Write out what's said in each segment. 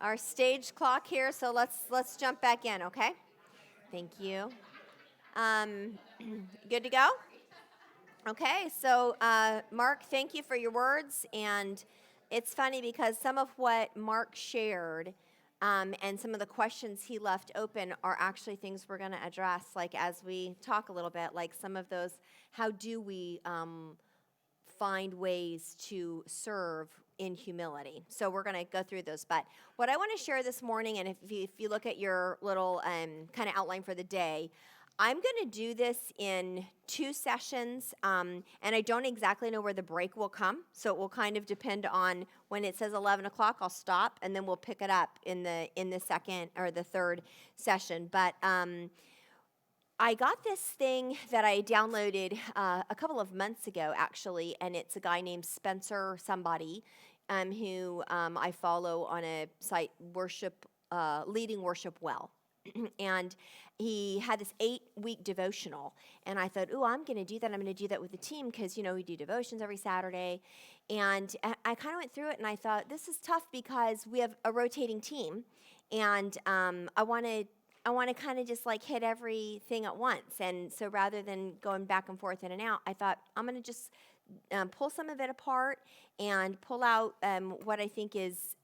our stage clock here, so let's jump back in, okay? Thank you. Good to go? Okay, so Mark, thank you for your words. And it's funny because some of what Mark shared and some of the questions he left open are actually things we're going to address, like as we talk a little bit, like some of those, how do we find ways to serve in humility. So we're going to go through those. But what I want to share this morning, and if you look at your little kind of outline for the day, I'm going to do this in 2 sessions, and I don't exactly know where the break will come. So it will kind of depend on when it says 11 o'clock, I'll stop, and then we'll pick it up in the second or the third session. But I got this thing that I downloaded a couple of months ago, actually, and it's a guy named Spencer somebody who I follow on a site, Leading Worship Well. And he had this 8-week devotional, and I thought, oh, I'm going to do that. I'm going to do that with the team because, we do devotions every Saturday. And I kind of went through it, and I thought, this is tough because we have a rotating team, and I want to kind of just like hit everything at once. And so rather than going back and forth in and out, I thought I'm going to just pull some of it apart and pull out what I think is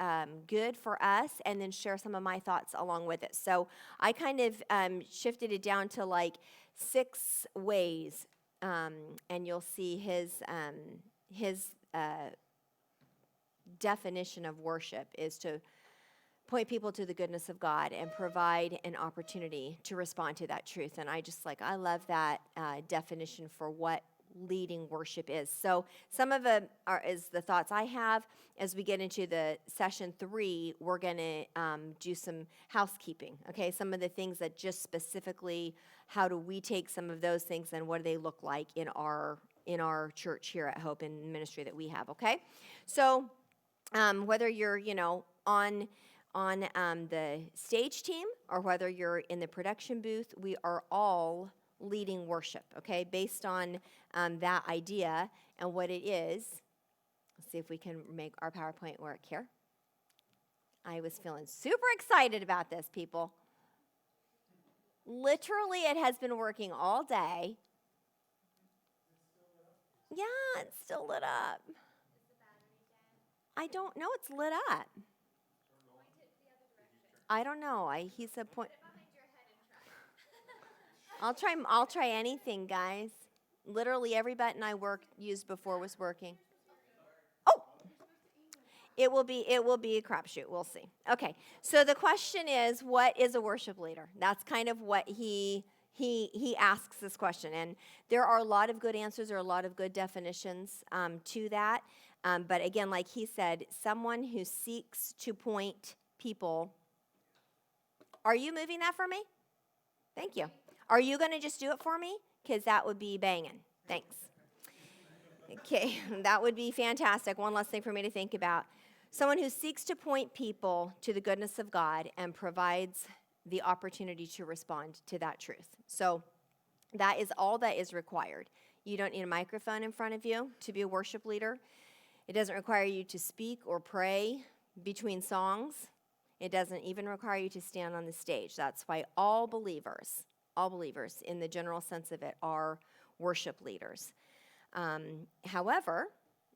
good for us and then share some of my thoughts along with it. So I kind of shifted it down to like 6 ways, and you'll see his definition of worship is to point people to the goodness of God and provide an opportunity to respond to that truth. And I love that definition for what leading worship is. So some of it is the thoughts I have. As we get into the session 3, we're going to do some housekeeping, okay? Some of the things that just specifically, how do we take some of those things and what do they look like in our church here at Hope in the ministry that we have, okay? So whether you're, on the stage team or whether you're in the production booth, we are all leading worship, okay, based on that idea and what it is. Let's see if we can make our PowerPoint work here. I was feeling super excited about this, people. Literally, it has been working all day. Yeah, it's still lit up. I don't know, it's lit up. I don't know. He said point. I'll try anything, guys. Literally every button I used before was working. Oh, it will be a crapshoot. We'll see. Okay. So the question is, what is a worship leader? That's kind of what he asks this question, and there are a lot of good answers. There are a lot of good definitions to that. But again, like he said, someone who seeks to point people. Are you moving that for me? Thank you. Are you going to just do it for me? Because that would be banging. Thanks. Okay, that would be fantastic. One less thing for me to think about. Someone who seeks to point people to the goodness of God and provides the opportunity to respond to that truth. So that is all that is required. You don't need a microphone in front of you to be a worship leader. It doesn't require you to speak or pray between songs. It doesn't even require you to stand on the stage. That's why all believers in the general sense of it are worship leaders. However,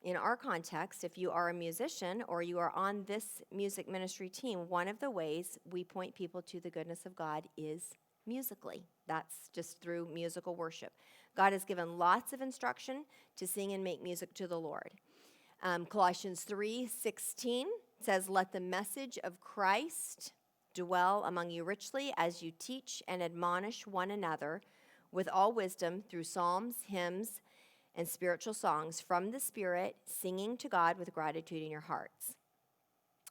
in our context, if you are a musician or you are on this music ministry team, one of the ways we point people to the goodness of God is musically. That's just through musical worship. God has given lots of instruction to sing and make music to the Lord. Colossians 3:16 says, "Let the message of Christ dwell among you richly as you teach and admonish one another with all wisdom through psalms, hymns, and spiritual songs from the Spirit, singing to God with gratitude in your hearts."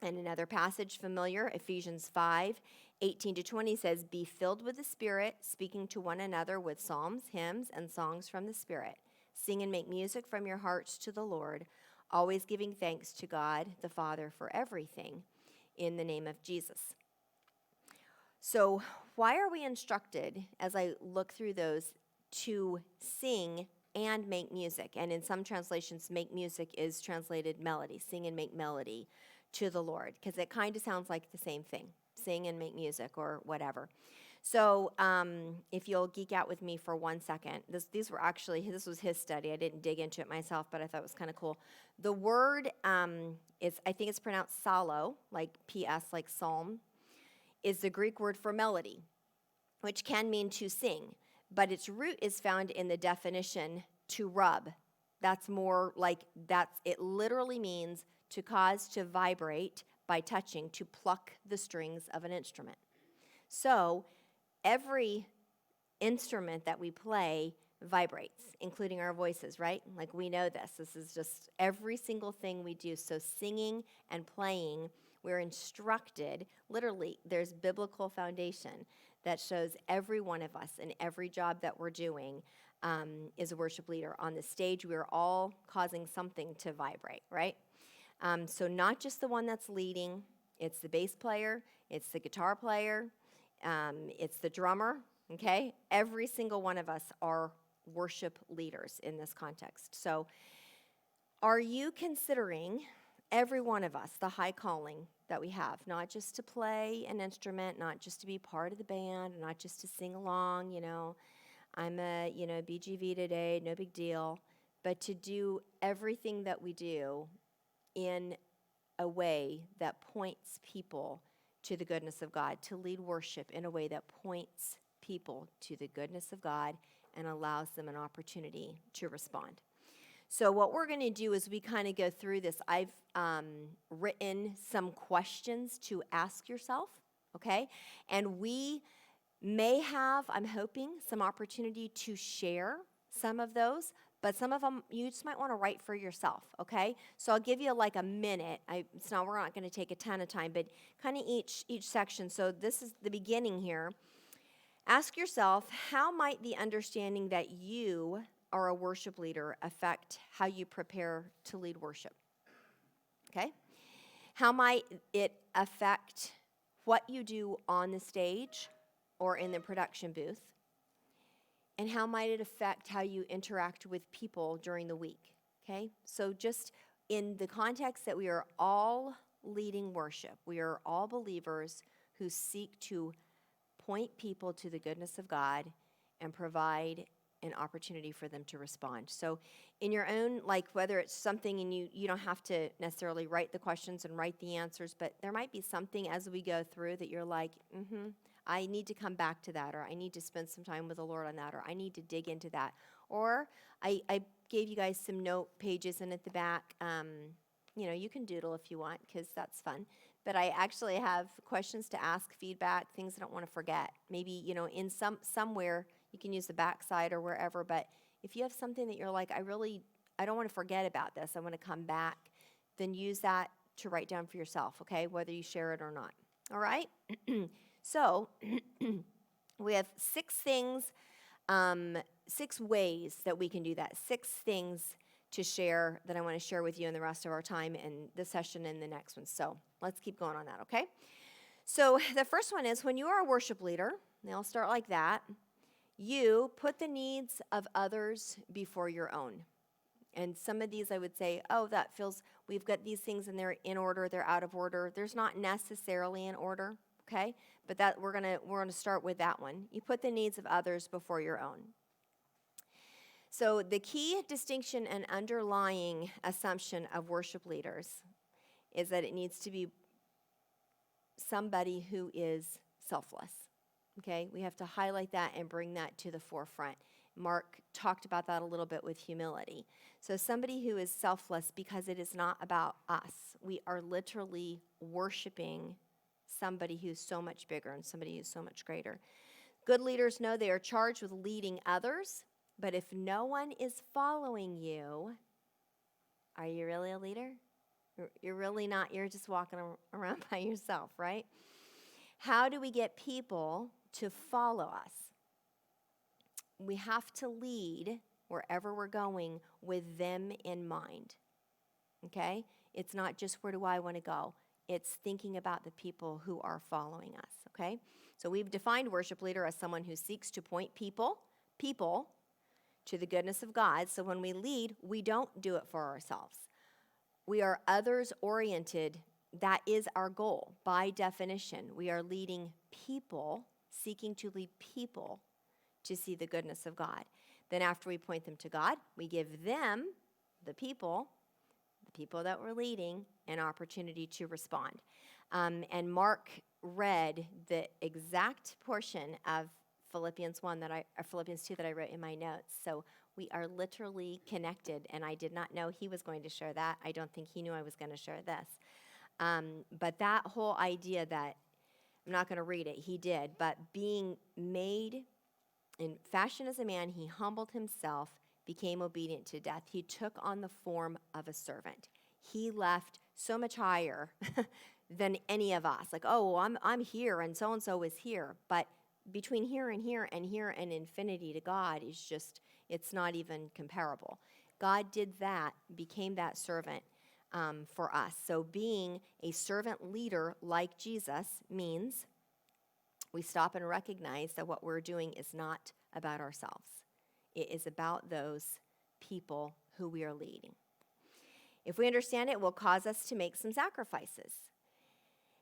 And another passage familiar, Ephesians 5:18-20 says, "Be filled with the Spirit, speaking to one another with psalms, hymns, and songs from the Spirit. Sing and make music from your hearts to the Lord, always giving thanks to God the Father for everything in the name of Jesus." So why are we instructed, as I look through those, to sing and make music? And in some translations, make music is translated melody, sing and make melody to the Lord, because it kind of sounds like the same thing, sing and make music or whatever. So if you'll geek out with me for 1 second, this was his study. I didn't dig into it myself, but I thought it was kind of cool. The word I think it's pronounced psallo, like P.S., like psalm, is the Greek word for melody, which can mean to sing, but its root is found in the definition to rub. That's more like it literally means to cause to vibrate by touching, to pluck the strings of an instrument. So every instrument that we play vibrates, including our voices, right? Like we know this. This is just every single thing we do. So singing and playing, we're instructed, literally, there's biblical foundation that shows every one of us in every job that we're doing is a worship leader. On the stage, we're all causing something to vibrate, right? So not just the one that's leading, it's the bass player, it's the guitar player, it's the drummer, okay? Every single one of us are worship leaders in this context. So are you considering, every one of us, the high calling that we have, not just to play an instrument, not just to be part of the band, not just to sing along, I'm a, BGV today, no big deal, but to do everything that we do in a way that points people to the goodness of God, to lead worship in a way that points people to the goodness of God and allows them an opportunity to respond. So what we're going to do is we kind of go through this. I've written some questions to ask yourself, okay? And we may have, I'm hoping, some opportunity to share some of those, but some of them you just might want to write for yourself, okay? So I'll give you like a minute. We're not going to take a ton of time, but kind of each section. So this is the beginning here. Ask yourself, how might the understanding that you are a worship leader affect how you prepare to lead worship? Okay? How might it affect what you do on the stage or in the production booth? And how might it affect how you interact with people during the week? Okay? So just in the context that we are all leading worship, we are all believers who seek to point people to the goodness of God and provide an opportunity for them to respond. So in your own, like whether it's something and you don't have to necessarily write the questions and write the answers, but there might be something as we go through that you're like, I need to come back to that, or I need to spend some time with the Lord on that, or I need to dig into that. Or I gave you guys some note pages, and at the back, you can doodle if you want, because that's fun. But I actually have questions to ask, feedback, things I don't want to forget. Maybe, in somewhere you can use the backside or wherever, but if you have something that you're like, I don't want to forget about this, I want to come back, then use that to write down for yourself, okay, whether you share it or not. All right? So we have 6 things, 6 ways that we can do that, 6 things to share that I want to share with you in the rest of our time in this session and the next one. So let's keep going on that, okay? So the first one is when you are a worship leader, and I'll start like that, you put the needs of others before your own. And some of these I would say, we've got these things and they're in order, they're out of order. There's not necessarily an order, okay? But that we're gonna start with that one. You put the needs of others before your own. So the key distinction and underlying assumption of worship leaders is that it needs to be somebody who is selfless. Okay, we have to highlight that and bring that to the forefront. Mark talked about that a little bit with humility. So somebody who is selfless because it is not about us. We are literally worshiping somebody who's so much bigger and somebody who's so much greater. Good leaders know they are charged with leading others, but if no one is following you, are you really a leader? You're really not. You're just walking around by yourself, right? How do we get people to follow us? We have to lead wherever we're going with them in mind, okay? It's not just where do I want to go. It's thinking about the people who are following us, okay? So we've defined worship leader as someone who seeks to point people to the goodness of God. So when we lead, we don't do it for ourselves. We are others-oriented that is our goal. By definition, we are leading people, seeking to lead people to see the goodness of God. Then after we point them to God, we give them, the people that we're leading, an opportunity to respond. And Mark read the exact portion of Philippians 2 that I wrote in my notes. So we are literally connected, and I did not know he was going to share that. I don't think he knew I was going to share this. But that whole idea that, I'm not going to read it, he did, but being made in fashion as a man, he humbled himself, became obedient to death. He took on the form of a servant. He left so much higher than any of us. Like, oh, well, I'm here and so is here. But between here and infinity to God is just, it's not even comparable. God did that, became that servant for us. So being a servant leader like Jesus means we stop and recognize that what we're doing is not about ourselves. It is about those people who we are leading. If we understand it, it will cause us to make some sacrifices.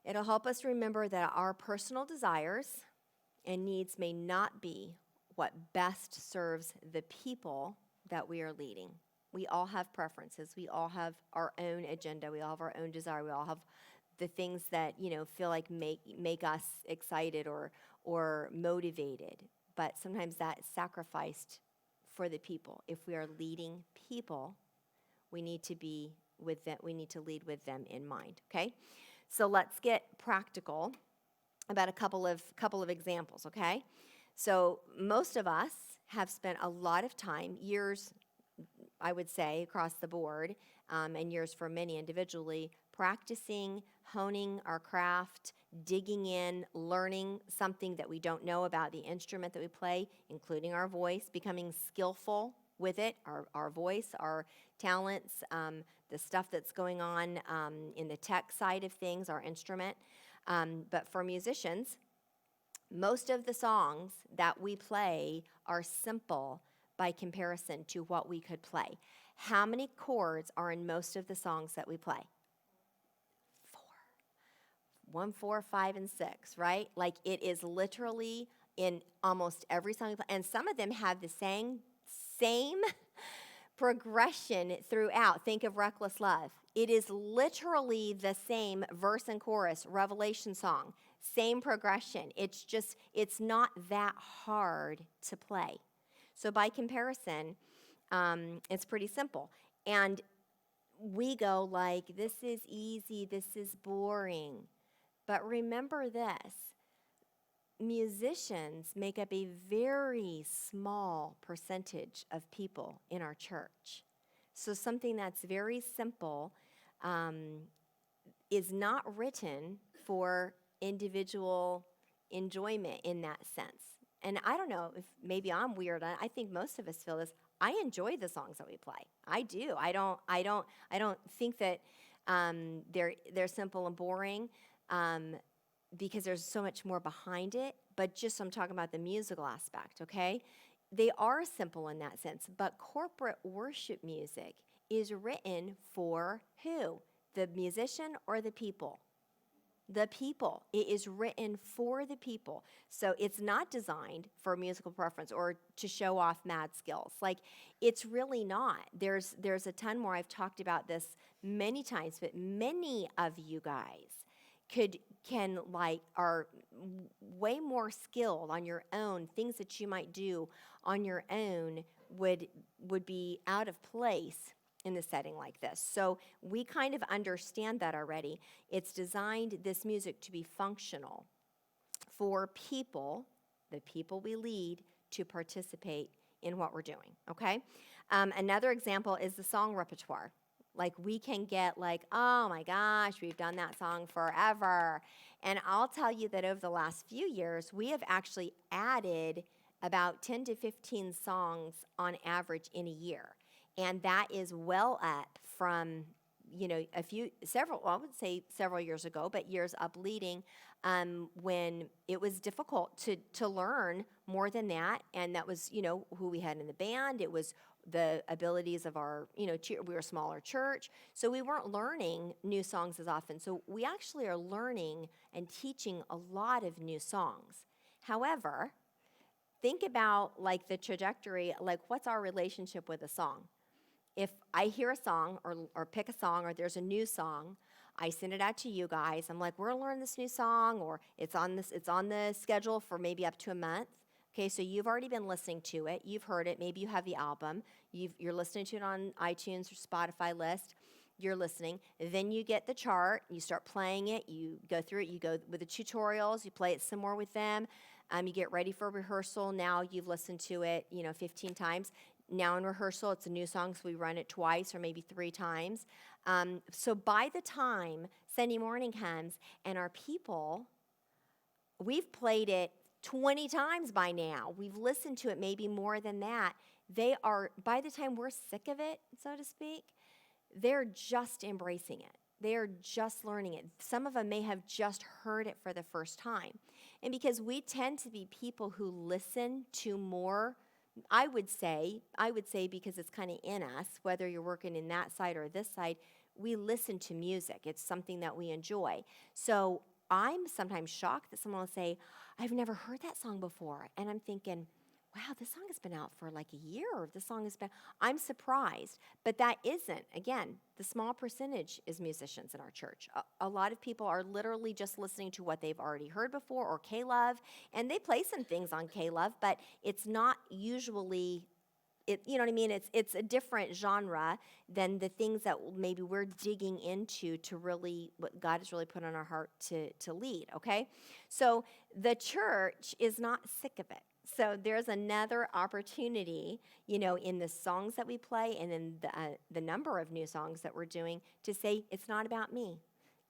It'll help us remember that our personal desires and needs may not be what best serves the people that we are leading. We all have preferences. We all have our own agenda. We all have our own desire. We all have the things that, feel like make us excited or motivated. But sometimes that's sacrificed for the people. If we are leading people, we need to be with them. We need to lead with them in mind. Okay, so let's get practical about a couple of examples. Okay, so most of us have spent a lot of time, years, I would say, across the board, and years for many individually, practicing, honing our craft, digging in, learning something that we don't know about the instrument that we play, including our voice, becoming skillful with it, our voice, our talents, the stuff that's going on in the tech side of things, our instrument. But for musicians, most of the songs that we play are simple by comparison to what we could play. How many chords are in most of the songs that we play? 4. 1, 4, 5, and 6, right? Like it is literally in almost every song we play. And some of them have the same progression throughout. Think of Reckless Love. It is literally the same verse and chorus, Revelation song, same progression. It's not that hard to play. So by comparison, it's pretty simple. And we go like, this is easy, this is boring. But remember this, musicians make up a very small percentage of people in our church. So something that's very simple is not written for individual enjoyment in that sense. And I don't know if maybe I'm weird. I think most of us feel this. I enjoy the songs that we play. I do. I don't think that they're simple and boring because there's so much more behind it. But just I'm talking about the musical aspect. Okay, they are simple in that sense. But corporate worship music is written for who? The musician or the people? The people. It is written for the people. So it's not designed for musical preference or to show off mad skills. Like, it's really not. There's a ton more. I've talked about this many times, but many of you guys are way more skilled on your own. Things that you might do on your own would be out of place in the setting like this. So we kind of understand that already. It's designed, this music, to be functional for people, the people we lead, to participate in what we're doing, okay? Another example is the song repertoire. Like, we can get like, oh my gosh, we've done that song forever. And I'll tell you that over the last few years, we have actually added about 10 to 15 songs on average in a year. And that is well up from, I would say several years ago, but years up leading when it was difficult to learn more than that. And that was, who we had in the band. It was the abilities of our, we were a smaller church, so we weren't learning new songs as often. So we actually are learning and teaching a lot of new songs. However, think about like the trajectory, like what's our relationship with a song? If I hear a song or pick a song or there's a new song, I send it out to you guys. I'm like, we're gonna learn this new song, or it's on the schedule for maybe up to a month. Okay, so you've already been listening to it. You've heard it. Maybe you have the album. You're listening to it on iTunes or Spotify list. You're listening. Then you get the chart. You start playing it. You go through it. You go with the tutorials. You play it some more with them. You get ready for rehearsal. Now you've listened to it, 15 times. Now in rehearsal, it's a new song, so we run it twice or maybe 3 times. So by the time Sunday morning comes and our people, we've played it 20 times by now. We've listened to it maybe more than that. By the time we're sick of it, so to speak, they're just embracing it. They're just learning it. Some of them may have just heard it for the first time. And because we tend to be people who listen to more, I would say because it's kind of in us, whether you're working in that side or this side, we listen to music. It's something that we enjoy. So I'm sometimes shocked that someone will say, I've never heard that song before. And I'm thinking, wow, this song has been out for like a year. I'm surprised. But that isn't, again, the small percentage is musicians in our church. A lot of people are literally just listening to what they've already heard before or K-Love. And they play some things on K-Love, but it's not usually, you know what I mean? It's a different genre than the things that maybe we're digging into to really, what God has really put on our heart to lead, okay? So the church is not sick of it. So there's another opportunity, in the songs that we play and in the number of new songs that we're doing to say, it's not about me.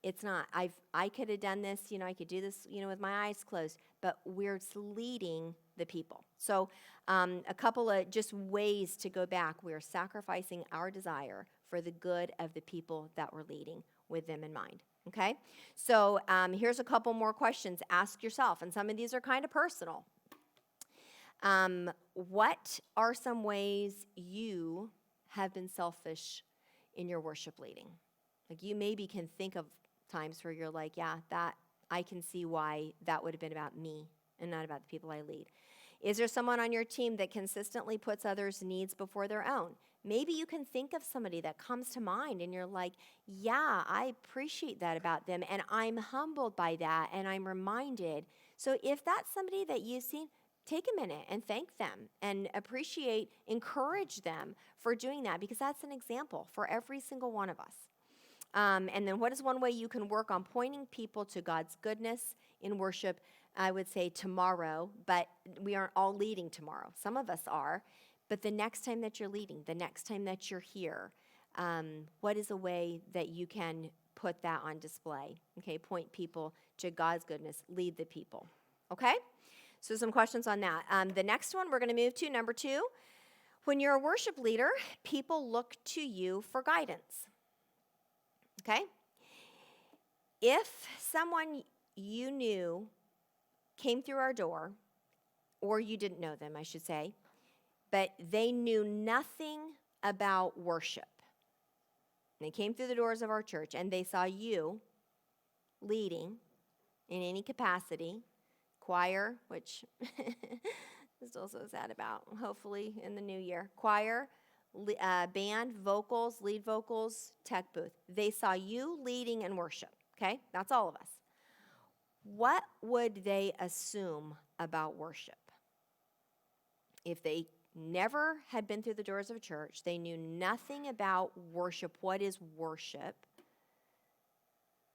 It's not. I could have done this, I could do this, with my eyes closed, but we're leading the people. So a couple of just ways to go back. We're sacrificing our desire for the good of the people that we're leading with them in mind. Okay? So here's a couple more questions. Ask yourself, and some of these are kind of personal. What are some ways you have been selfish in your worship leading? Like you maybe can think of times where you're like, yeah, that I can see why that would have been about me and not about the people I lead. Is there someone on your team that consistently puts others' needs before their own? Maybe you can think of somebody that comes to mind and you're like, yeah, I appreciate that about them and I'm humbled by that and I'm reminded. So if that's somebody that you've seen, take a minute and thank them and encourage them for doing that, because that's an example for every single one of us. And then what is one way you can work on pointing people to God's goodness in worship? I would say tomorrow, but we aren't all leading tomorrow. Some of us are. But the next time that you're leading, the next time that you're here, what is a way that you can put that on display? Okay, point people to God's goodness, lead the people. Okay? So some questions on that. The next one we're going to move to, number 2. When you're a worship leader, people look to you for guidance. Okay? If someone you knew came through our door, or you didn't know them, I should say, but they knew nothing about worship, and they came through the doors of our church, and they saw you leading in any capacity, choir, which is also sad about, hopefully in the new year, choir, band, vocals, lead vocals, tech booth. They saw you leading in worship, okay? That's all of us. What would they assume about worship? If they never had been through the doors of a church, they knew nothing about worship, what is worship,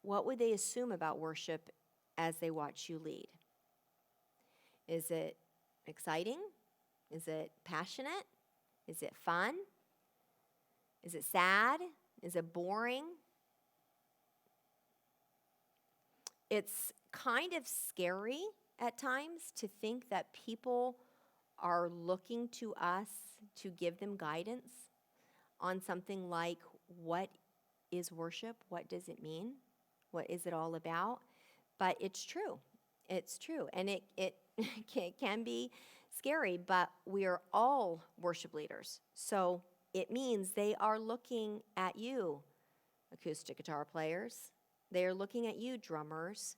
what would they assume about worship as they watch you lead? Is it exciting? Is it passionate? Is it fun? Is it sad? Is it boring? It's kind of scary at times to think that people are looking to us to give them guidance on something like, what is worship? What does it mean? What is it all about? But it's true. It's true. And it can be scary, but we are all worship leaders. So it means they are looking at you, acoustic guitar players. They are looking at you, drummers.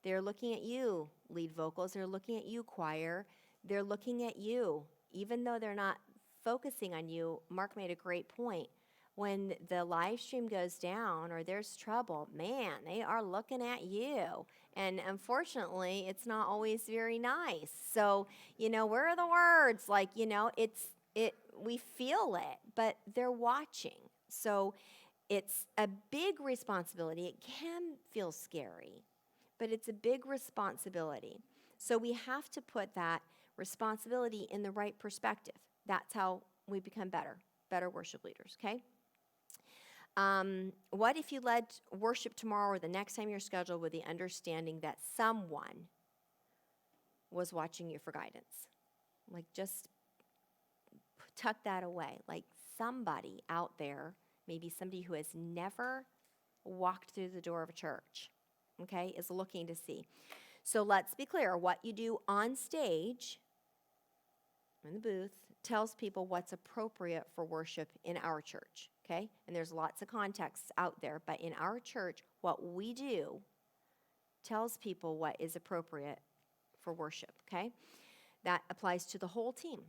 They're looking at you, lead vocals. They're looking at you, choir. They're looking at you. Even though they're not focusing on you, Mark made a great point. When the live stream goes down or there's trouble, man, they are looking at you. And unfortunately, it's not always very nice. So, where are the words? Like, we feel it, but they're watching. So it's a big responsibility. It can feel scary, but it's a big responsibility. So we have to put that responsibility in the right perspective. That's how we become better worship leaders, okay? What if you led worship tomorrow or the next time you're scheduled with the understanding that someone was watching you for guidance? Like, just tuck that away. Like, somebody out there, maybe somebody who has never walked through the door of a church, okay, is looking to see. So let's be clear. What you do on stage, in the booth, tells people what's appropriate for worship in our church, okay? And there's lots of contexts out there, but in our church, what we do tells people what is appropriate for worship, okay? That applies to the whole team,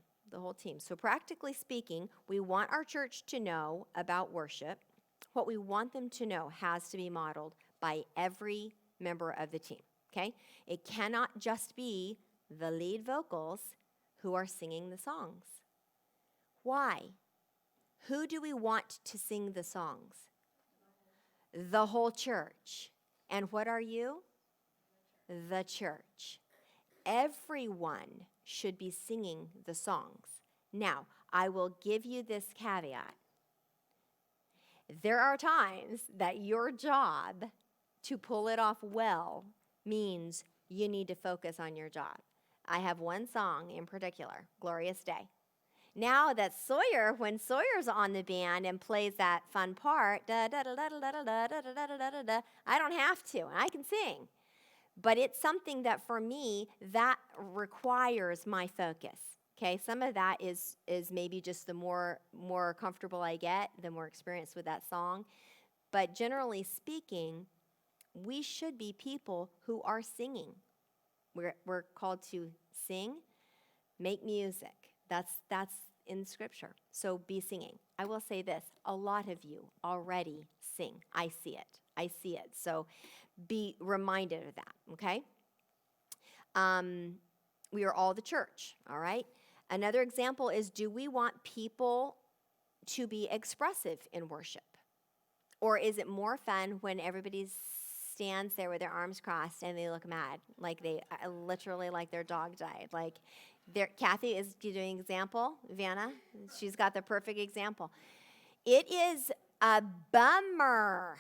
So practically speaking, we want our church to know about worship. What we want them to know has to be modeled by every member of the team, okay? It cannot just be the lead vocals who are singing the songs. Why? Who do we want to sing the songs? The whole church. And what are you? The church. Everyone should be singing the songs. Now, I will give you this caveat. There are times that your job to pull it off well means you need to focus on your job. I have one song in particular, Glorious Day. Now that Sawyer, when Sawyer's on the band and plays that fun part, da da da da da da da da da da da da, I don't have to, and I can sing. But it's something that for me, that requires my focus. Okay, some of that is maybe just the more comfortable I get, the more experience with that song. But generally speaking, we should be people who are singing. We're called to sing, make music. That's in Scripture. So be singing. I will say this, a lot of you already sing. I see it. So be reminded of that, okay? We are all the church, all right? Another example is, do we want people to be expressive in worship? Or is it more fun when everybody stands there with their arms crossed and they look mad, like they literally like their dog died? Like, Kathy is doing an example. Vanna, she's got the perfect example. It is a bummer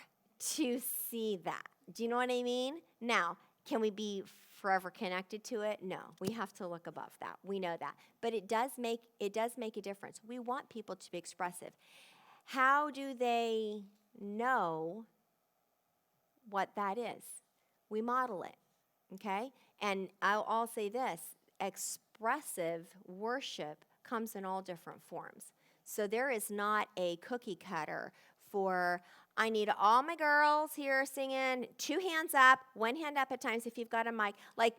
to see that. Do you know what I mean? Now, can we be forever connected to it? No, we have to look above that. We know that. But it does make a difference. We want people to be expressive. How do they know what that is? We model it, okay? And I'll say this, expressive worship comes in all different forms. So there is not a cookie cutter for, I need all my girls here singing, 2 hands up, 1 hand up at times if you've got a mic. Like,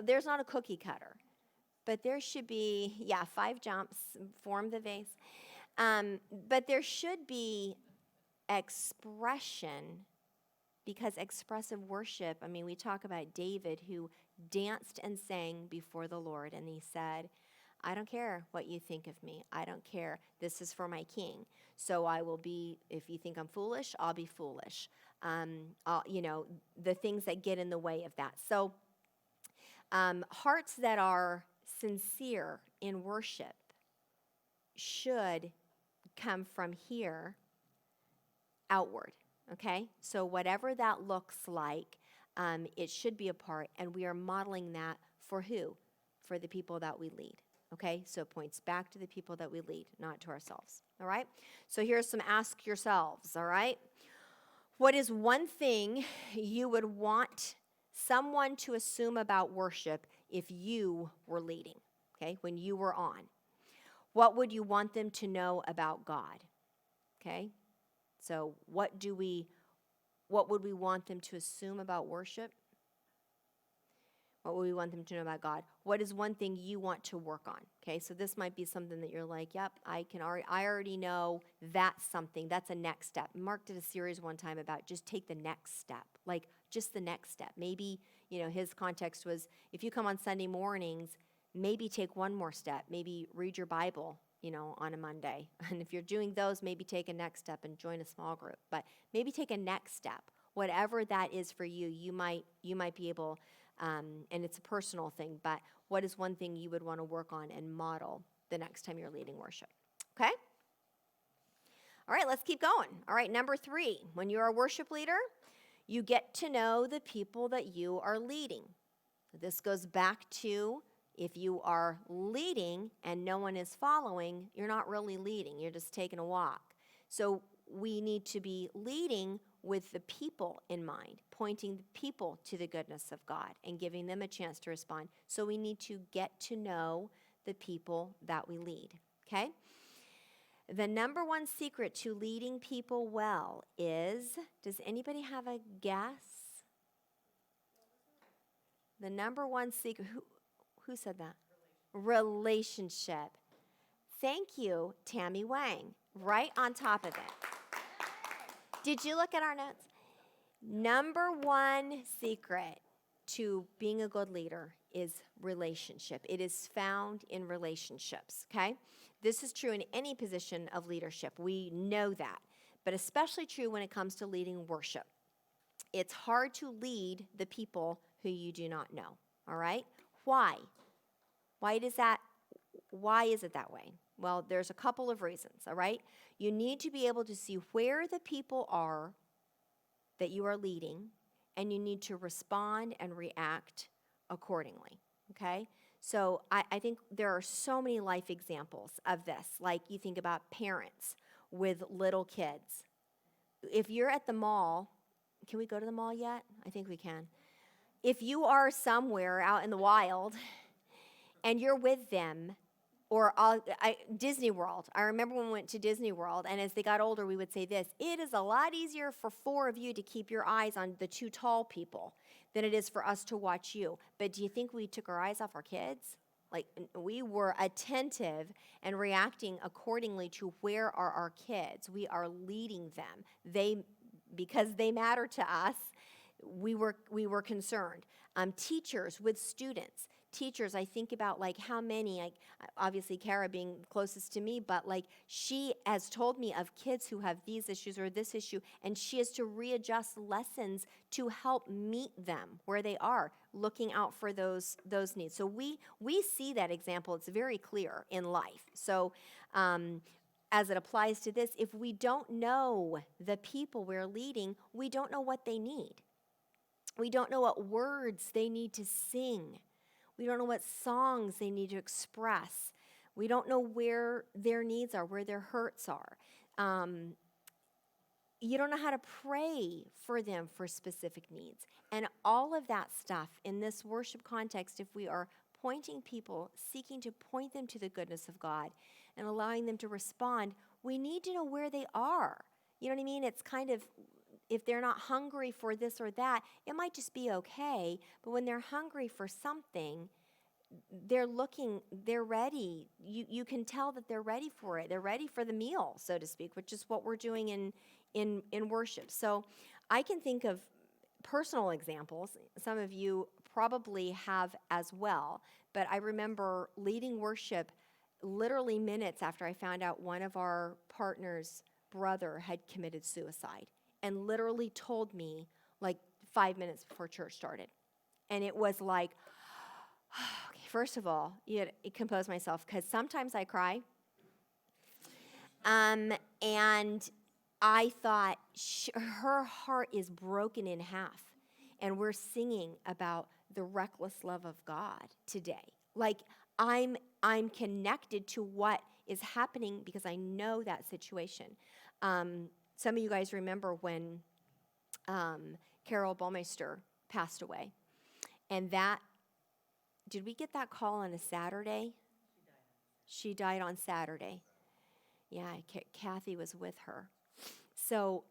there's not a cookie cutter. But there should be, 5 jumps, form the vase. But there should be expression, because expressive worship, I mean, we talk about David who danced and sang before the Lord, and he said, I don't care what you think of me. I don't care. This is for my king. So I will be, if you think I'm foolish, I'll be foolish. The things that get in the way of that. So hearts that are sincere in worship should come from here outward, okay? So whatever that looks like, it should be a part, and we are modeling that for who? For the people that we lead. Okay, so it points back to the people that we lead, not to ourselves, all right? So here's some ask yourselves, all right? What is one thing you would want someone to assume about worship if you were leading? okay, when you were on? What would you want them to know about God? Okay? So what would we want them to assume about worship? What would we want them to know about God? What is one thing you want to work on? Okay, so this might be something that you're like, yep, I already know that's something. That's a next step. Mark did a series one time about just take the next step, like just the next step. Maybe, his context was if you come on Sunday mornings, maybe take one more step. Maybe read your Bible, on a Monday. And if you're doing those, maybe take a next step and join a small group. But maybe take a next step. Whatever that is for you, you might be able. And it's a personal thing, but what is one thing you would want to work on and model the next time you're leading worship? Okay? All right, let's keep going. All right, number 3, when you're a worship leader, you get to know the people that you are leading. This goes back to if you are leading and no one is following, you're not really leading, you're just taking a walk. So we need to be leading with the people in mind, pointing the people to the goodness of God and giving them a chance to respond. So we need to get to know the people that we lead, okay? The number one secret to leading people well is, does anybody have a guess? The number one secret, who said that? Relationship. Thank you, Tammy Wang, right on top of it. Did you look at our notes? Number one secret to being a good leader is relationship. It is found in relationships, okay? This is true in any position of leadership. We know that, but especially true when it comes to leading worship. It's hard to lead the people who you do not know, all right? Why? Why is it that way? Well, there's a couple of reasons, all right? You need to be able to see where the people are that you are leading, and you need to respond and react accordingly, okay? So I think there are so many life examples of this. Like you think about parents with little kids. If you're at the mall, can we go to the mall yet? I think we can. If you are somewhere out in the wild and you're with them, or Disney World. I remember when we went to Disney World, and as they got older, we would say this: it is a lot easier for 4 of you to keep your eyes on the 2 tall people than it is for us to watch you. But do you think we took our eyes off our kids? Like, we were attentive and reacting accordingly to where are our kids. We are leading them. Because they matter to us, we were concerned. Teachers with students. Teachers, I think about like how many, obviously Kara being closest to me, but like she has told me of kids who have these issues or this issue, and she has to readjust lessons to help meet them where they are, looking out for those needs. So we see that example. It's very clear in life. So as it applies to this, if we don't know the people we're leading, we don't know what they need. We don't know what words they need to sing. We don't know what songs they need to express. We don't know where their needs are, where their hurts are. You don't know how to pray for them for specific needs. And all of that stuff in this worship context, if we are pointing people, seeking to point them to the goodness of God and allowing them to respond, we need to know where they are. You know what I mean? It's kind of, if they're not hungry for this or that, it might just be okay. But when they're hungry for something, they're ready. You can tell that they're ready for it. They're ready for the meal, so to speak, which is what we're doing in worship. So I can think of personal examples. Some of you probably have as well. But I remember leading worship literally minutes after I found out one of our partners' brother had committed suicide, and literally told me like 5 minutes before church started. And it was like, okay, first of all, you had to compose myself, because sometimes I cry. And I thought, her heart is broken in half. And we're singing about the reckless love of God today. Like, I'm connected to what is happening because I know that situation. Some of you guys remember when Carol Baumeister passed away. And did we get that call on a Saturday? She died on Saturday. Yeah, Kathy was with her. So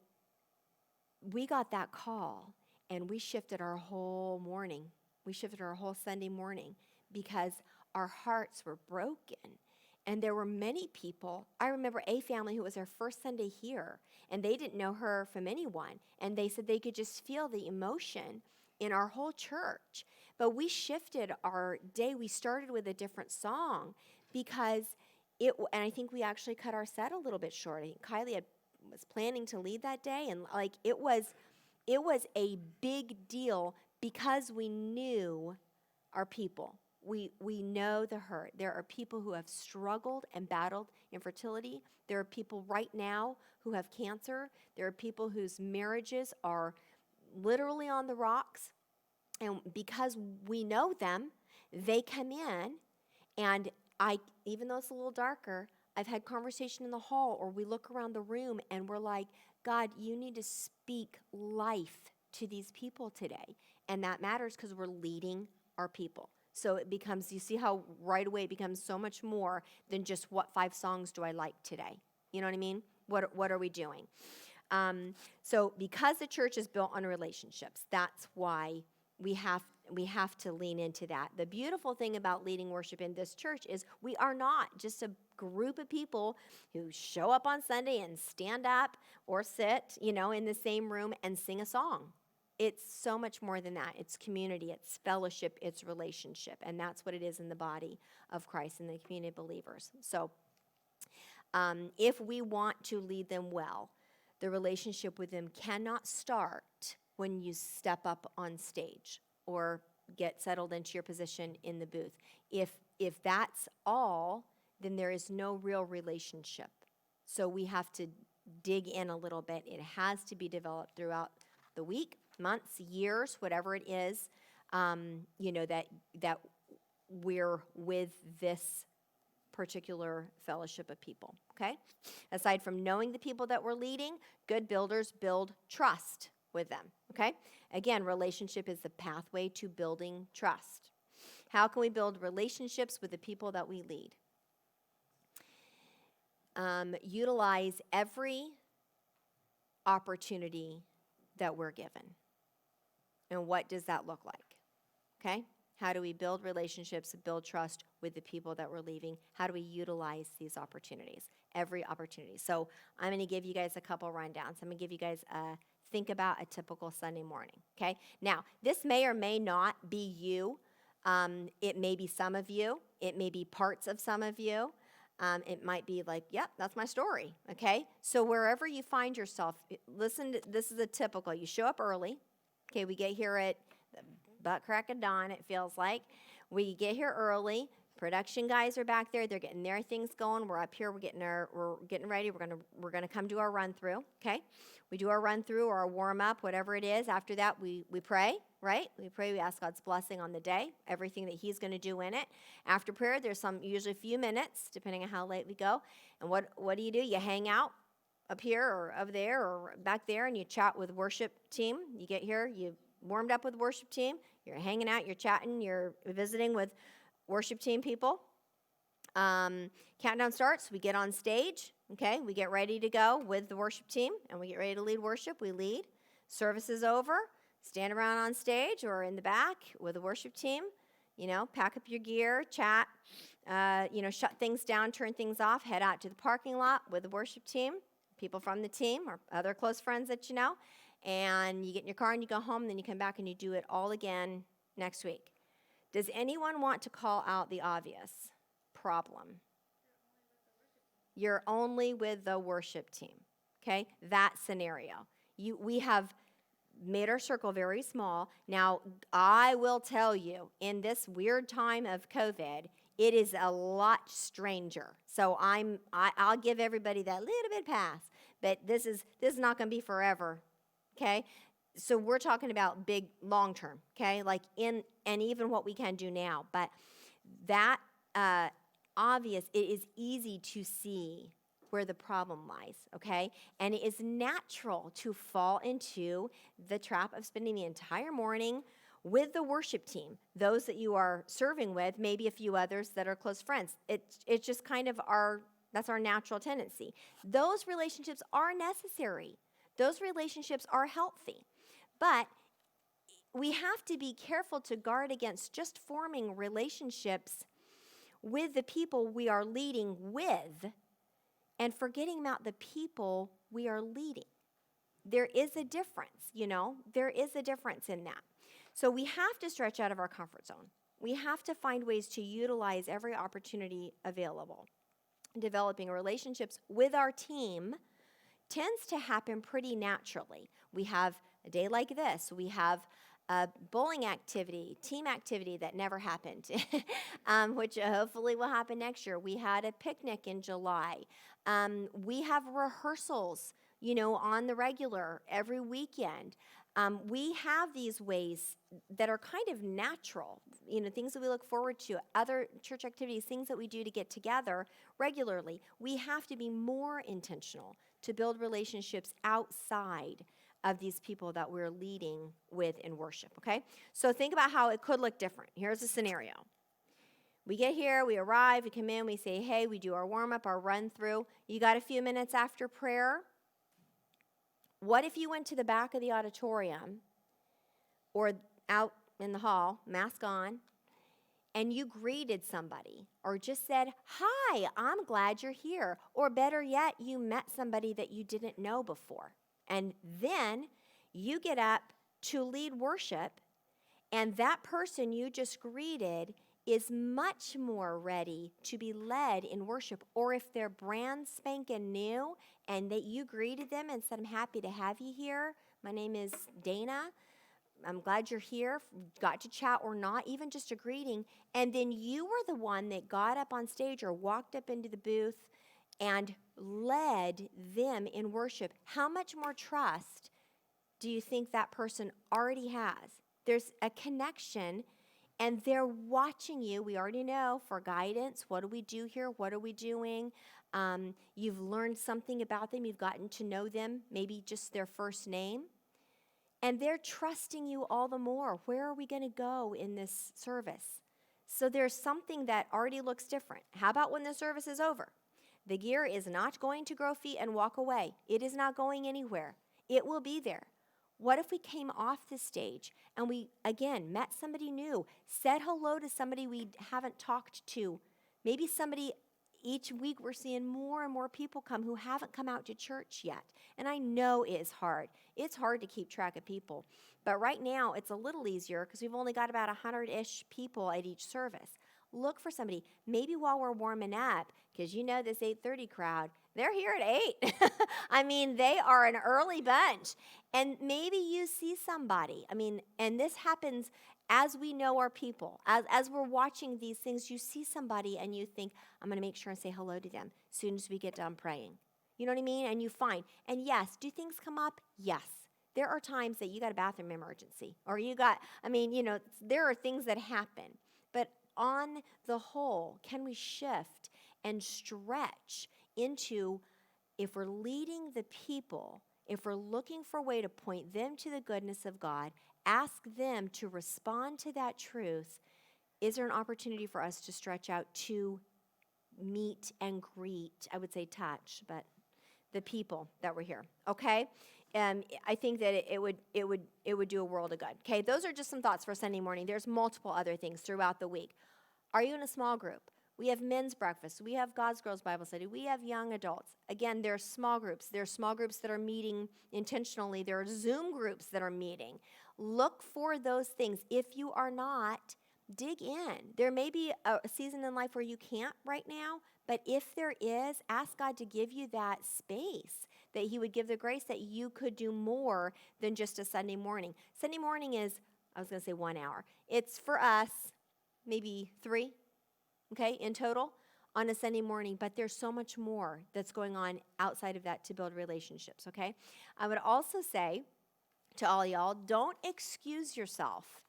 we got that call, and we shifted our whole morning. We shifted our whole Sunday morning because our hearts were broken. And there were many people. I remember a family who was their first Sunday here, and they didn't know her from anyone. And they said they could just feel the emotion in our whole church. But we shifted our day. We started with a different song because and I think we actually cut our set a little bit short. I think Kylie was planning to lead that day, and like it was a big deal because we knew our people. We know the hurt. There are people who have struggled and battled infertility. There are people right now who have cancer. There are people whose marriages are literally on the rocks. And because we know them, they come in, and even though it's a little darker, I've had conversation in the hall, or we look around the room and we're like, God, you need to speak life to these people today. And that matters because we're leading our people. So it becomes, you see how right away it becomes so much more than just what 5 songs do I like today. You know what I mean? What are we doing? So because the church is built on relationships, that's why we have to lean into that. The beautiful thing about leading worship in this church is we are not just a group of people who show up on Sunday and stand up or sit, in the same room and sing a song. It's so much more than that. It's community, it's fellowship, it's relationship, and that's what it is in the body of Christ and the community of believers. So if we want to lead them well, the relationship with them cannot start when you step up on stage or get settled into your position in the booth. If that's all, then there is no real relationship. So we have to dig in a little bit. It has to be developed throughout the week, months, years, whatever it is, that we're with this particular fellowship of people, okay? Aside from knowing the people that we're leading, good builders build trust with them, okay? Again, relationship is the pathway to building trust. How can we build relationships with the people that we lead? Utilize every opportunity that we're given. And what does that look like? Okay? How do we build relationships, build trust with the people that we're leaving? How do we utilize these opportunities? Every opportunity. So I'm going to give you guys a couple rundowns. I'm going to give you guys think about a typical Sunday morning. Okay? Now, this may or may not be you. It may be some of you. It may be parts of some of you. It might be like, yep, that's my story, okay? So wherever you find yourself, listen, this is a typical. You show up early, okay? We get here at the butt crack of dawn, it feels like. We get here early. Production guys are back there. They're getting their things going. We're up here. We're getting ready. We're gonna come do our run through, okay? We do our run through or our warm up, whatever it is. After that, we pray, right? We pray. We ask God's blessing on the day, everything that He's going to do in it. After prayer, there's usually a few minutes, depending on how late we go. And what do? You hang out up here or over there or back there, and you chat with worship team. You get here, you warmed up with worship team. You're hanging out. You're chatting. You're visiting with worship team people. Countdown starts. We get on stage. Okay, we get ready to go with the worship team, and we get ready to lead worship. We lead. Service is over. Stand around on stage or in the back with the worship team. Pack up your gear, chat, shut things down, turn things off, head out to the parking lot with the worship team, people from the team or other close friends that you know, and you get in your car and you go home, and then you come back and you do it all again next week. Does anyone want to call out the obvious problem? You're only with the worship team, okay? That scenario. We have made our circle very small. Now, I will tell you, in this weird time of COVID, it is a lot stranger. So I'll give everybody that little bit pass, but this is not going to be forever, okay? So we're talking about big long term, okay? And even what we can do now, but that obvious, it is easy to see where the problem lies, okay? And it is natural to fall into the trap of spending the entire morning with the worship team, those that you are serving with, maybe a few others that are close friends. It's just kind of that's our natural tendency. Those relationships are necessary. Those relationships are healthy. But we have to be careful to guard against just forming relationships with the people we are leading with and forgetting about the people we are leading. There is a difference, there is a difference in that. So we have to stretch out of our comfort zone. We have to find ways to utilize every opportunity available. Developing relationships with our team tends to happen pretty naturally. We have a day like this. We have a bowling activity, team activity that never happened, which hopefully will happen next year. We had a picnic in July. We have rehearsals, on the regular every weekend. We have these ways that are kind of natural, things that we look forward to, other church activities, things that we do to get together regularly. We have to be more intentional to build relationships outside of these people that we're leading with in worship, okay? So think about how it could look different. Here's a scenario. We get here, we arrive, we come in, we say, hey, we do our warm-up, our run-through. You got a few minutes after prayer? What if you went to the back of the auditorium or out in the hall, mask on, and you greeted somebody or just said, hi, I'm glad you're here. Or better yet, you met somebody that you didn't know before. And then you get up to lead worship, and that person you just greeted is much more ready to be led in worship. Or if they're brand spanking new and that you greeted them and said, I'm happy to have you here. My name is Dana. I'm glad you're here, got to chat or not, even just a greeting. And then you were the one that got up on stage or walked up into the booth and led them in worship. How much more trust do you think that person already has? There's a connection, and they're watching you. We already know for guidance. What do we do here? What are we doing? You've learned something about them. You've gotten to know them, maybe just their first name. And they're trusting you all the more. Where are we going to go in this service? So there's something that already looks different. How about when the service is over? The gear is not going to grow feet and walk away. It is not going anywhere. It will be there. What if we came off the stage and we, again, met somebody new, said hello to somebody we haven't talked to? Maybe somebody, each week we're seeing more and more people come who haven't come out to church yet. And I know it is hard. It's hard to keep track of people. But right now it's a little easier because we've only got about 100-ish people at each service. Look for somebody. Maybe while we're warming up, because this 8:30 crowd, they're here at 8. I mean, they are an early bunch. And maybe you see somebody. And this happens as we know our people. As we're watching these things, you see somebody and you think, I'm going to make sure and say hello to them as soon as we get done praying. You know what I mean? And you find. And yes, do things come up? Yes. There are times that you got a bathroom emergency. Or there are things that happen. But on the whole, can we shift and stretch into, if we're leading the people, if we're looking for a way to point them to the goodness of God, ask them to respond to that truth, is there an opportunity for us to stretch out to meet and greet, I would say touch, but the people that were here, okay? I think that it would do a world of good. Okay, those are just some thoughts for Sunday morning. There's multiple other things throughout the week. Are you in a small group? We have men's breakfast. We have God's Girls Bible Study. We have young adults. Again, there are small groups. There are small groups that are meeting intentionally. There are Zoom groups that are meeting. Look for those things. If you are not, dig in. There may be a season in life where you can't right now, but if there is, ask God to give you that space, that He would give the grace that you could do more than just a Sunday morning. Sunday morning is, I was going to say 1 hour. It's for us, maybe 3, okay, in total on a Sunday morning, but there's so much more that's going on outside of that to build relationships, okay? I would also say to all y'all, don't excuse yourself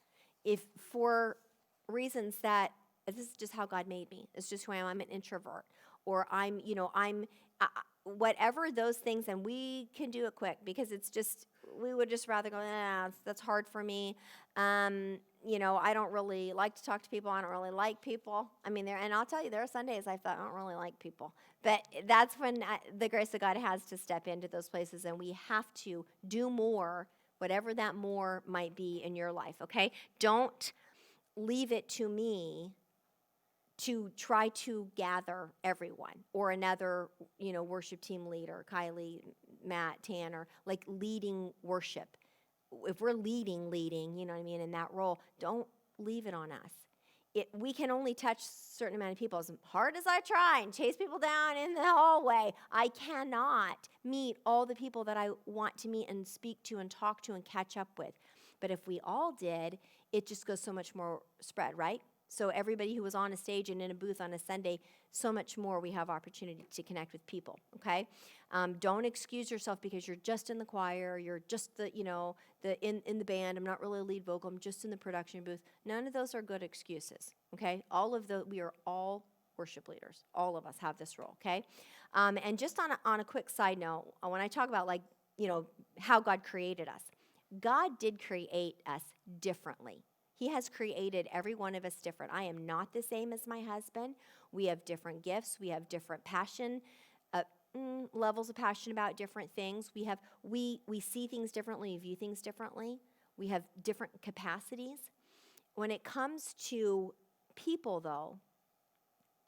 if for reasons that this is just how God made me. It's just who I am. I'm an introvert, or I'm whatever those things, and we can do it quick because it's just we would just rather go, that's hard for me. I don't really like to talk to people. I don't really like people. I mean, and I'll tell you, there are Sundays I thought I don't really like people. But that's when the grace of God has to step into those places, and we have to do more, whatever that more might be in your life, okay? Don't leave it to me to try to gather everyone or another, worship team leader, Kylie, Matt, Tanner, like leading worship. If we're leading, you know what I mean, in that role, don't leave it on us. We can only touch a certain amount of people. As hard as I try and chase people down in the hallway, I cannot meet all the people that I want to meet and speak to and talk to and catch up with. But if we all did, it just goes so much more spread, right? So everybody who was on a stage and in a booth on a Sunday, so much more we have opportunity to connect with people, okay? Don't excuse yourself because you're just in the choir, you're just in the band, I'm not really a lead vocal, I'm just in the production booth. None of those are good excuses, okay? We are all worship leaders. All of us have this role, okay? And just on a quick side note, when I talk about how God created us, God did create us differently. He has created every one of us different. I am not the same as my husband. We have different gifts. We have different passion, levels of passion about different things. We see things differently, view things differently. We have different capacities. When it comes to people, though,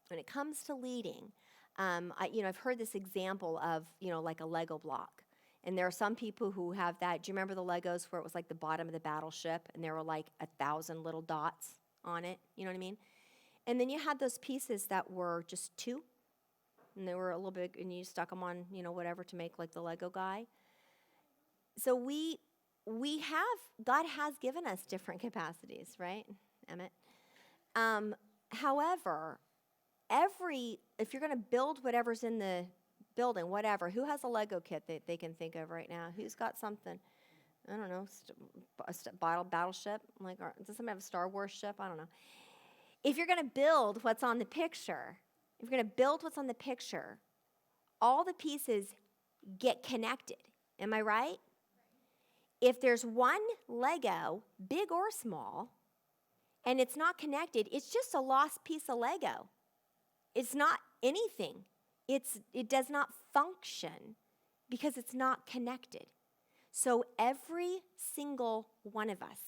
when it comes to leading, I've heard this example of, like a Lego block. And there are some people who have that. Do you remember the Legos where it was like the bottom of the battleship and there were like 1,000 little dots on it? You know what I mean? And then you had those pieces that were just 2. And they were a little big, and you stuck them on, whatever to make like the Lego guy. So God has given us different capacities, right, Emmett? However, if you're going to build whatever's in the building, whatever. Who has a Lego kit that they can think of right now? Who's got something? I don't know, battleship? Does somebody have a Star Wars ship? I don't know. If you're going to build what's on the picture, all the pieces get connected. Am I right? If there's one Lego, big or small, and it's not connected, it's just a lost piece of Lego. It's not anything. It does not function because it's not connected. So every single one of us,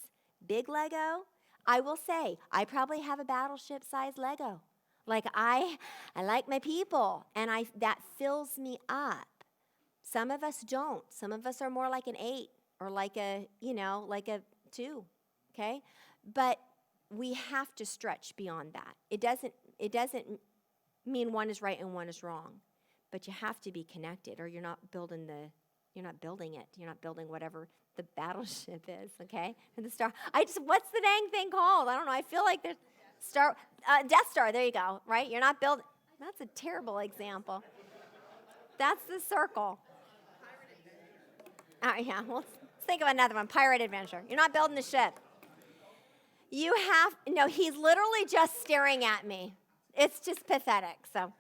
big Lego, I will say, I probably have a battleship-sized Lego. Like I like my people, and that fills me up. Some of us don't. Some of us are more like an 8 or like a 2, okay? But we have to stretch beyond that. It doesn't mean one is right and one is wrong, but you have to be connected, or you're not building it. You're not building whatever the battleship is, okay? And the star. What's the dang thing called? I don't know. I feel like there's Death Star. There you go. Right? You're not building. That's a terrible example. That's the circle. Yeah. Well, let's think of another one. Pirate Adventure. You're not building the ship. He's literally just staring at me. It's just pathetic. So,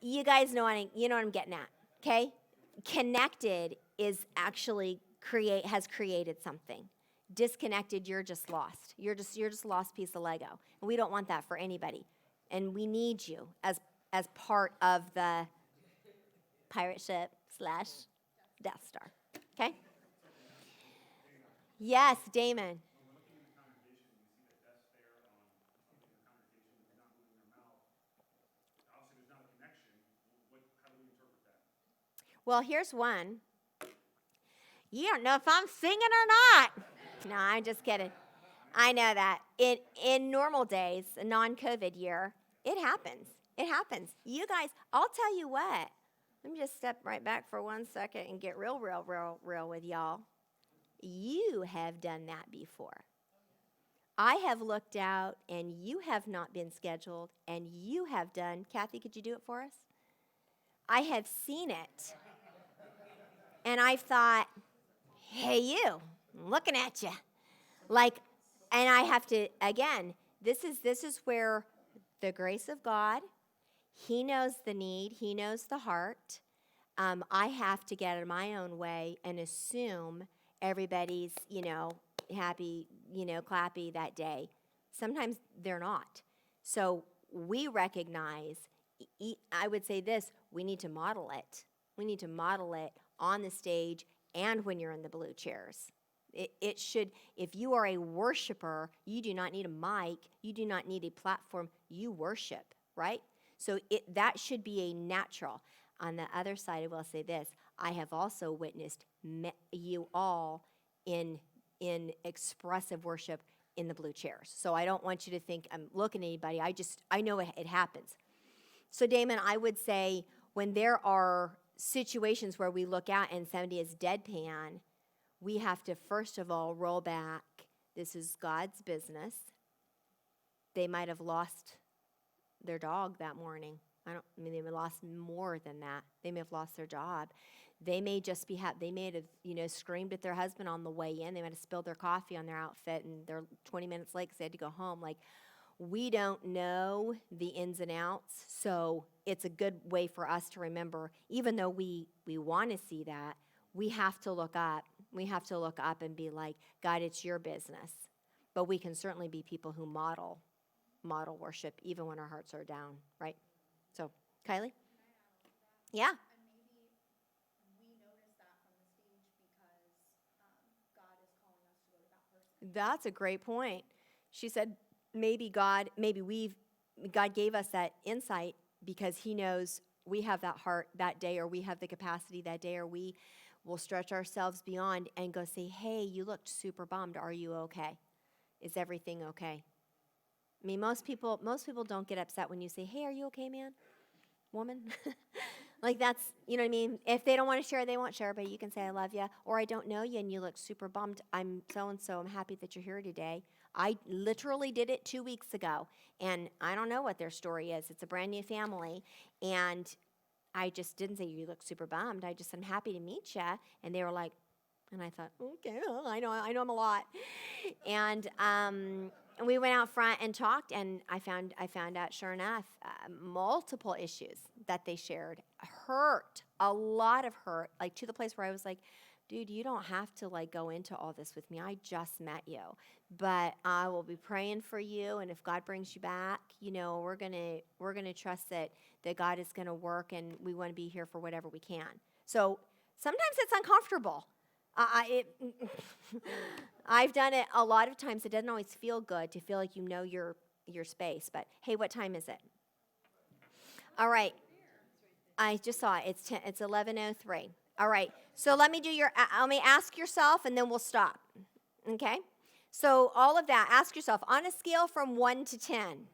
you guys know what I'm getting at, okay? Connected is actually has created something. Disconnected, you're just lost. You're just a lost piece of Lego, and we don't want that for anybody. And we need you as part of the pirate ship / Death Star. Okay? Yes, Damon. Well, here's one. You don't know if I'm singing or not. No, I'm just kidding. I know that. In normal days, a non-COVID year, it happens. It happens. You guys, I'll tell you what. Let me just step right back for 1 second and get real with y'all. You have done that before. I have looked out, and you have not been scheduled, and you have done. Kathy, could you do it for us? I have seen it. And I've thought, hey, you, I'm looking at you. And I have to, again, this is where the grace of God, He knows the need, He knows the heart. I have to get out of my own way and assume everybody's, happy, clappy that day. Sometimes they're not. So we recognize, I would say this, we need to model it. We need to model it on the stage and when you're in the blue chairs. It should, if you are a worshiper, you do not need a mic, you do not need a platform, you worship, right? So that should be a natural. On the other side, I will say this, I have also witnessed you all in expressive worship in the blue chairs. So I don't want you to think I'm looking at anybody, I know it happens. So Damon, I would say when there are situations where we look out and somebody is deadpan, we have to first of all roll back. This is God's business. They might have lost their dog that morning. They may have lost more than that. They may have lost their job. They may just be they may have screamed at their husband on the way in. They might have spilled their coffee on their outfit and they're 20 minutes late because they had to go home. Like, we don't know the ins and outs, so it's a good way for us to remember, even though we want to see that, we have to look up. We have to look up and be like, God, it's your business. But we can certainly be people who model worship even when our hearts are down, right? So, Kylie? Yeah. And maybe we notice that from the stage because God is calling us to go to that person. That's a great point. She said maybe God gave us that insight because he knows we have that heart that day, or we have the capacity that day, or we will stretch ourselves beyond and go say, hey, you looked super bummed. Are you okay? Is everything okay? I mean, most people don't get upset when you say, hey, are you okay, man? Woman? Like, that's, you know what I mean? If they don't want to share, they won't share, but you can say, I love you. Or I don't know you and you look super bummed. I'm so-and-so. I'm happy that you're here today. I literally did it 2 weeks ago, and I don't know what their story is. It's a brand new family, and I just didn't say, you look super bummed. I just said, I'm happy to meet you. And they were like, and I thought, okay, well, I know I'm a lot. And we went out front and talked, and I found out, sure enough, multiple issues that they shared hurt, a lot of hurt, like to the place where I was like, dude, you don't have to like go into all this with me. I just met you, but I will be praying for you. And if God brings you back, we're gonna trust that God is gonna work, and we want to be here for whatever we can. So sometimes it's uncomfortable. I've done it a lot of times. It doesn't always feel good to feel like your space. But hey, what time is it? All right. I just saw it. It's 11:03. All right. So let me ask yourself, and then we'll stop. Okay? So all of that, ask yourself, on a scale from 1 to 10,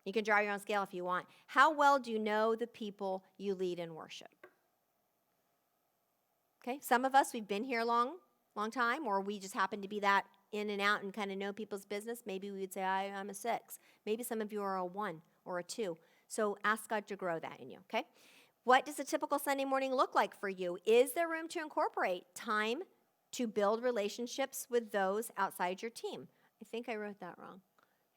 you can draw your own scale if you want, how well do you know the people you lead in worship? Okay? Some of us, we've been here a long time, or we just happen to be that in and out and kind of know people's business. Maybe we would say, I'm a 6. Maybe some of you are a 1 or a 2. So ask God to grow that in you, okay? What does a typical Sunday morning look like for you? Is there room to incorporate time to build relationships with those outside your team? I think I wrote that wrong.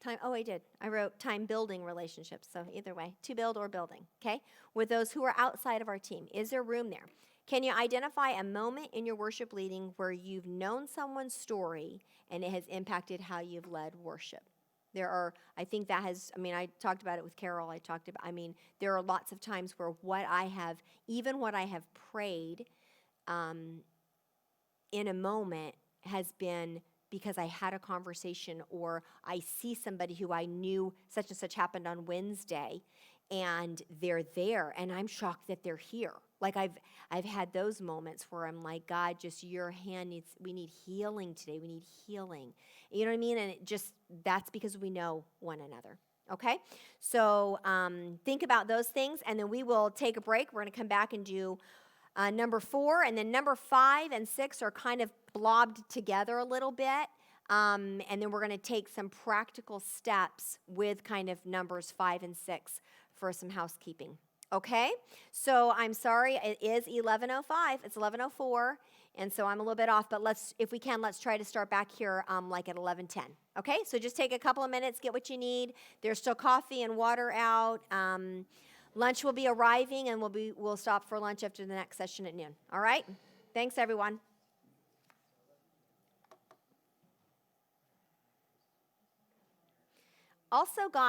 I did. I wrote time building relationships. So either way, to build or building, okay? With those who are outside of our team. Is there room there? Can you identify a moment in your worship leading where you've known someone's story and it has impacted how you've led worship? I talked about it with Carol. There are lots of times where what I have prayed in a moment has been because I had a conversation, or I see somebody who I knew such and such happened on Wednesday, and they're there, and I'm shocked that they're here. Like I've had those moments where I'm like, God, just your hand we need healing today. We need healing. You know what I mean? And that's because we know one another. Okay? So think about those things, and then we will take a break. We're going to come back and do number 4, and then number 5 and 6 are kind of blobbed together a little bit. And then we're going to take some practical steps with kind of numbers 5 and 6 for some housekeeping. Okay? So I'm sorry, it is 11:05. It's 11:04, and so I'm a little bit off, but if we can, let's try to start back here like at 11:10. Okay? So just take a couple of minutes, get what you need. There's still coffee and water out. Lunch will be arriving, and we'll stop for lunch after the next session at noon. All right? Thanks, everyone. Also, God